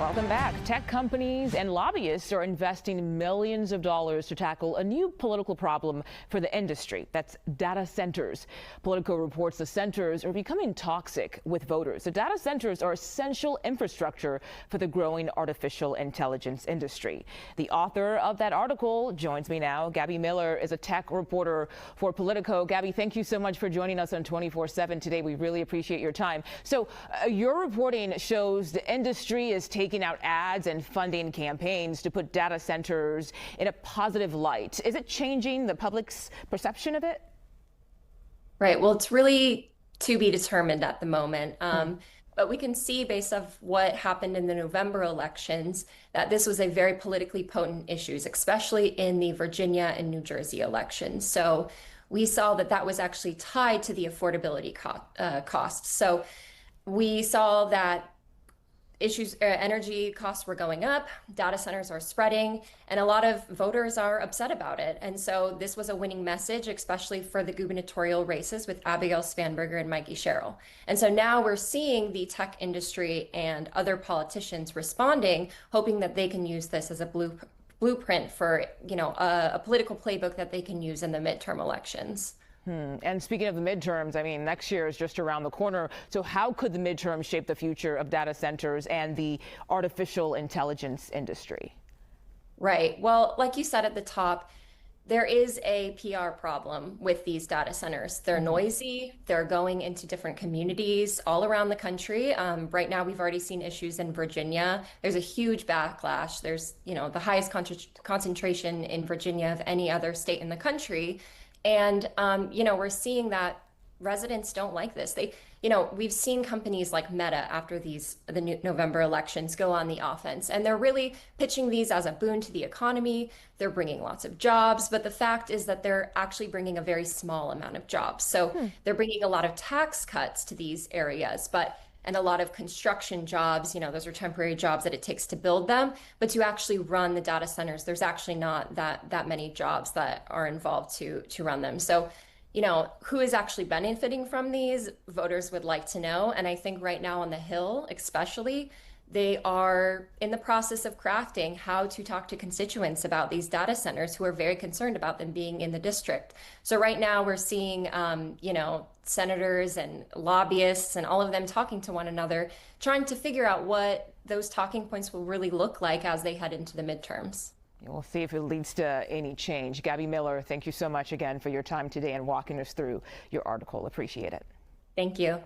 Welcome back. Tech companies and lobbyists are investing millions of dollars to tackle a new political problem for the industry. That's data centers. Politico reports the centers are becoming toxic with voters. The data centers are essential infrastructure for the growing artificial intelligence industry. The author of that article joins me now. Gabby Miller is a tech reporter for Politico. Gabby, thank you so much for joining us on 24/7 today. We really appreciate your time. So your reporting shows the industry is taking out ads and funding campaigns to put data centers in a positive light. Is it changing the public's perception of it? Right. Well, it's really to be determined at the moment. But we can see based off what happened in the November elections that this was a very politically potent issue, especially in the Virginia and New Jersey elections. So we saw that that was actually tied to the affordability costs. So we saw that energy costs were going up, data centers are spreading, and a lot of voters are upset about it. And so this was a winning message, especially for the gubernatorial races with Abigail Spanberger and Mikey Sherrill. And so now we're seeing the tech industry and other politicians responding, hoping that they can use this as a blueprint for, a political playbook that they can use in the midterm elections. And speaking of the midterms, I mean, next year is just around the corner. So how could the midterms shape the future of data centers and the artificial intelligence industry? Right. Well, like you said at the top, there is a PR problem with these data centers. They're noisy. They're going into different communities all around the country. Right now, we've already seen issues in Virginia. There's a huge backlash. There's, the highest concentration in Virginia of any other state in the country. And, we're seeing that residents don't like this. We've seen companies like Meta after the November elections go on the offense, and they're really pitching these as a boon to the economy. They're bringing lots of jobs, but the fact is that they're actually bringing a very small amount of jobs. So they're bringing a lot of tax cuts to these areas, and a lot of construction jobs, those are temporary jobs that it takes to build them. But to actually run the data centers, there's actually not that many jobs that are involved to run them. So, who is actually benefiting from these? Voters would like to know. And I think right now on the Hill, especially, they are in the process of crafting how to talk to constituents about these data centers who are very concerned about them being in the district. So right now we're seeing, senators and lobbyists and all of them talking to one another, trying to figure out what those talking points will really look like as they head into the midterms. We'll see if it leads to any change. Gabby Miller, thank you so much again for your time today and walking us through your article. Appreciate it. Thank you.